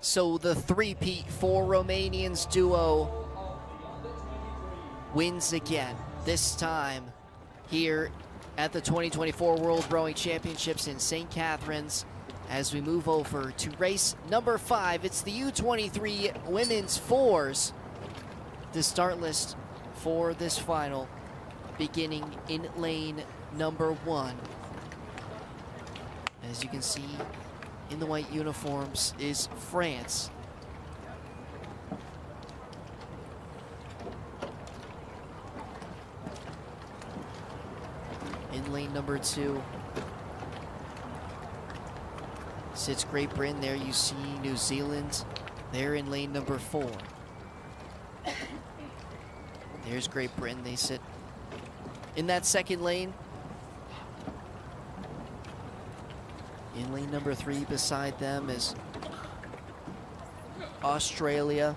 So the three-peat for Romanians duo wins again, this time here at the 2024 World Rowing Championships in St. Catharines. As we move over to race number 5, it's the U23 Women's Fours. The start list for this final, beginning in lane number 1. As you can see, in the white uniforms is France. In lane number 2 sits Great Britain. There you see New Zealand. They're in lane number 4. There's Great Britain. They sit in that second lane. In lane number 3 beside them is Australia.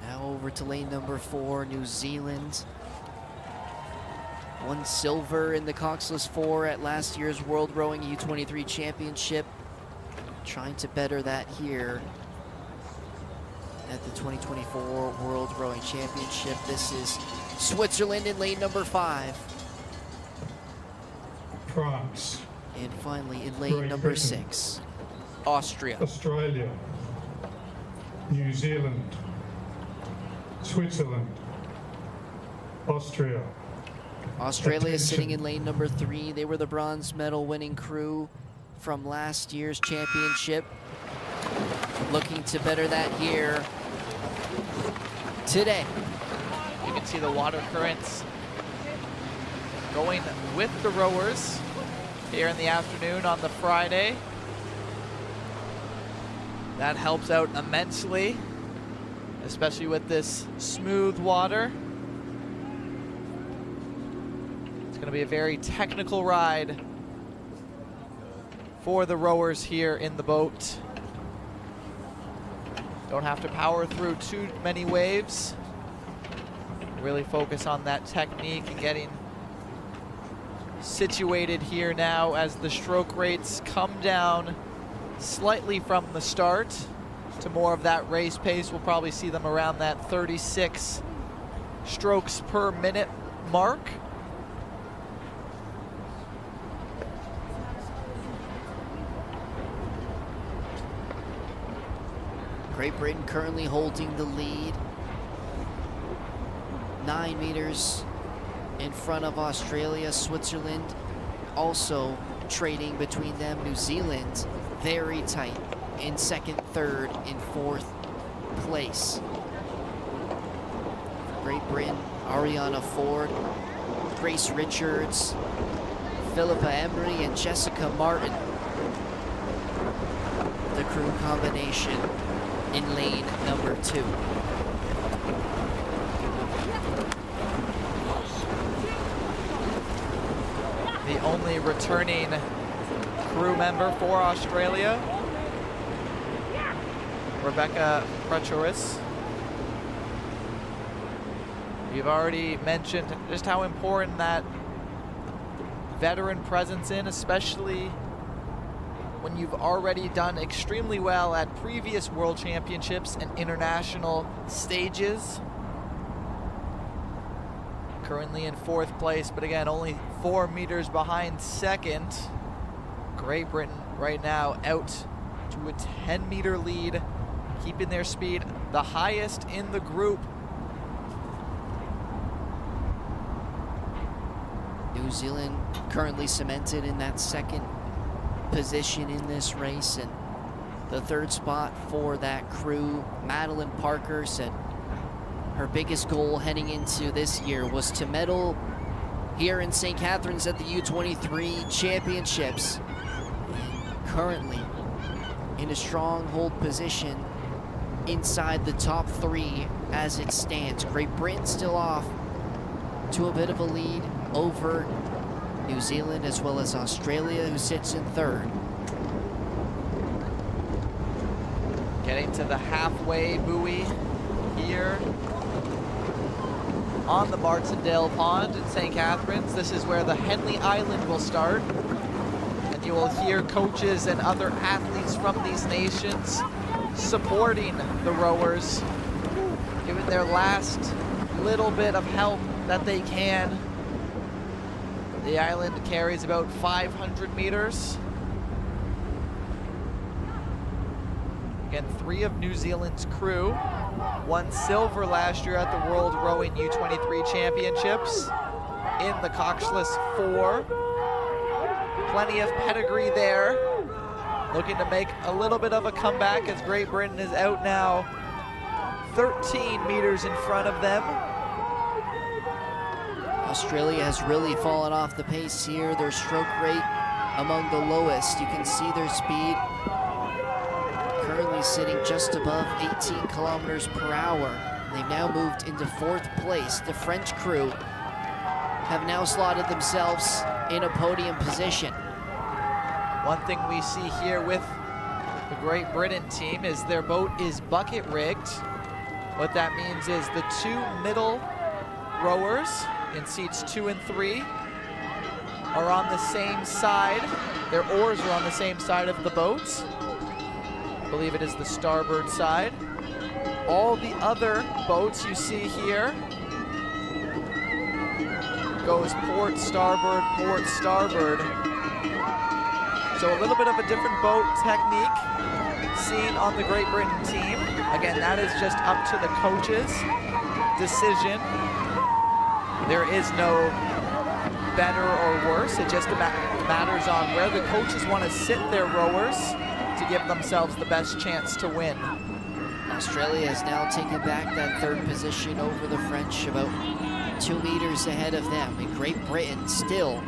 Now over to lane number 4, New Zealand. Won silver in the Coxless 4 at last year's World Rowing U23 Championship. Trying to better that here at the 2024 World Rowing Championship. This is Switzerland in lane number 5. France. And finally in lane Great number Britain. 6, Austria. Australia. New Zealand. Switzerland. Austria. Australia is sitting Attention. in lane number 3. They were the bronze medal winning crew from last year's championship. Looking to better that here today. You can see the water currents going with the rowers here in the afternoon on the Friday. That helps out immensely, especially with this smooth water. It's going to be a very technical ride for the rowers here in the boat. Don't have to power through too many waves. Really focus on that technique and getting situated here now as the stroke rates come down slightly from the start to more of that race pace. We'll probably see them around that 36 strokes per minute mark. Great Britain currently holding the lead. 9 meters in front of Australia. Switzerland also trading between them. New Zealand very tight in second, third, and fourth place. Great Britain, Ariana Ford, Grace Richards, Philippa Emery, and Jessica Martin. The crew combination in lane number 2. The only returning crew member for Australia, Rebecca Prechoris. You've already mentioned just how important that veteran presence in, especially when you've already done extremely well at previous world championships and international stages. Currently in 4th place, but again, only 4 meters behind second. Great Britain right now out to a 10-meter lead, keeping their speed the highest in the group. New Zealand currently cemented in that second position in this race, and the third spot for that crew. Madeline Parker said her biggest goal heading into this year was to medal here in St. Catharines at the U23 Championships. And currently in a stronghold position inside the top 3 as it stands. Great Britain still off to a bit of a lead over New Zealand as well as Australia, who sits in 3rd. Getting to the halfway buoy here. on the Martindale Pond in St. Catharines. This is where the Henley Island will start. And you will hear coaches and other athletes from these nations supporting the rowers, giving their last little bit of help that they can. The island carries about 500 meters. Again, 3 of New Zealand's crew won silver last year at the World Rowing U23 Championships in the Coxless 4. Plenty of pedigree there. Looking to make a little bit of a comeback as Great Britain is out now 13 meters in front of them. Australia has really fallen off the pace here. Their stroke rate among the lowest. You can see their speed currently sitting just above 18 kilometers per hour. They've now moved into 4th place. The French crew have now slotted themselves in a podium position. One thing we see here with the Great Britain team is their boat is bucket rigged. What that means is the 2 middle rowers in seats 2 and 3 are on the same side. Their oars are on the same side of the boat. I believe it is the starboard side. All the other boats you see here goes port, starboard, port, starboard. So a little bit of a different boat technique seen on the Great Britain team. Again, that is just up to the coach's decision. There is no better or worse. It just matters on where the coaches want to sit their rowers to give themselves the best chance to win. Australia has now taken back that 3rd position over the French, about 2 meters ahead of them. And Great Britain still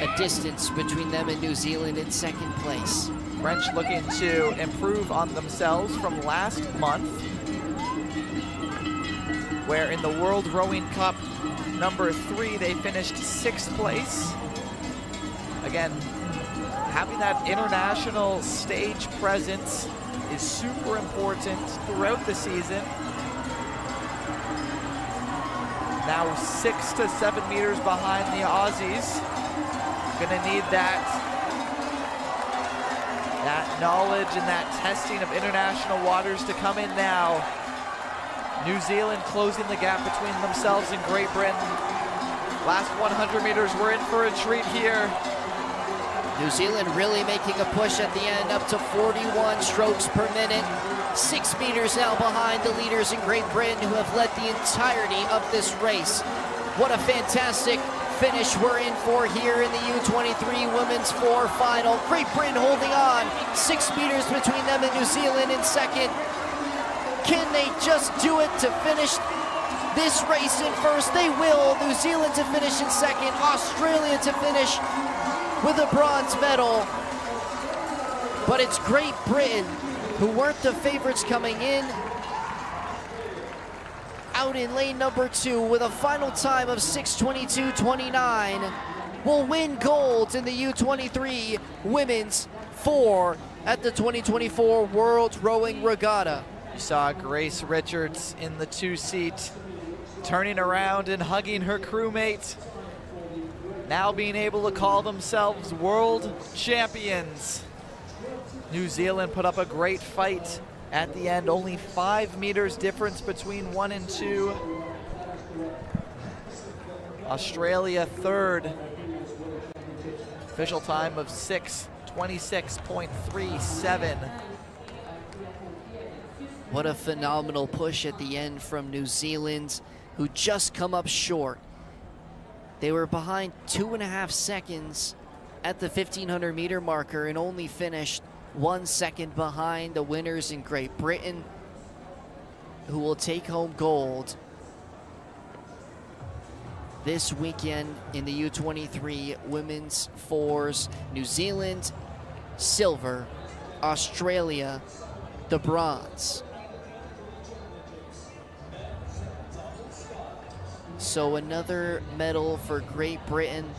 a distance between them and New Zealand in 2nd place. French looking to improve on themselves from last month, where in the World Rowing Cup number 3, they finished 6th place. Again, having that international stage presence is super important throughout the season. Now 6 to 7 meters behind the Aussies. Gonna need that knowledge and that testing of international waters to come in now. New Zealand closing the gap between themselves and Great Britain. Last 100 meters, we're in for a treat here. New Zealand really making a push at the end, up to 41 strokes per minute. 6 meters now behind the leaders in Great Britain, who have led the entirety of this race. What a fantastic finish we're in for here in the U23 Women's 4 final. Great Britain holding on, 6 meters between them and New Zealand in 2nd. Can they just do it to finish this race in 1st? They will. New Zealand to finish in 2nd, Australia to finish with a bronze medal. But it's Great Britain, who weren't the favorites coming in, out in lane number 2 with a final time of 6:22.29, will win gold in the U23 Women's 4 at the 2024 World Rowing Regatta. You saw Grace Richards in the 2 seat, turning around and hugging her crewmate. Now being able to call themselves world champions. New Zealand put up a great fight at the end, only 5 meters difference between 1 and 2. Australia 3rd. Official time of 6:26.37. What a phenomenal push at the end from New Zealand, who just come up short. They were behind 2.5 seconds at the 1,500 meter marker and only finished 1 second behind the winners in Great Britain, who will take home gold this weekend in the U23 Women's 4s. New Zealand, silver. Australia, the bronze. So another medal for Great Britain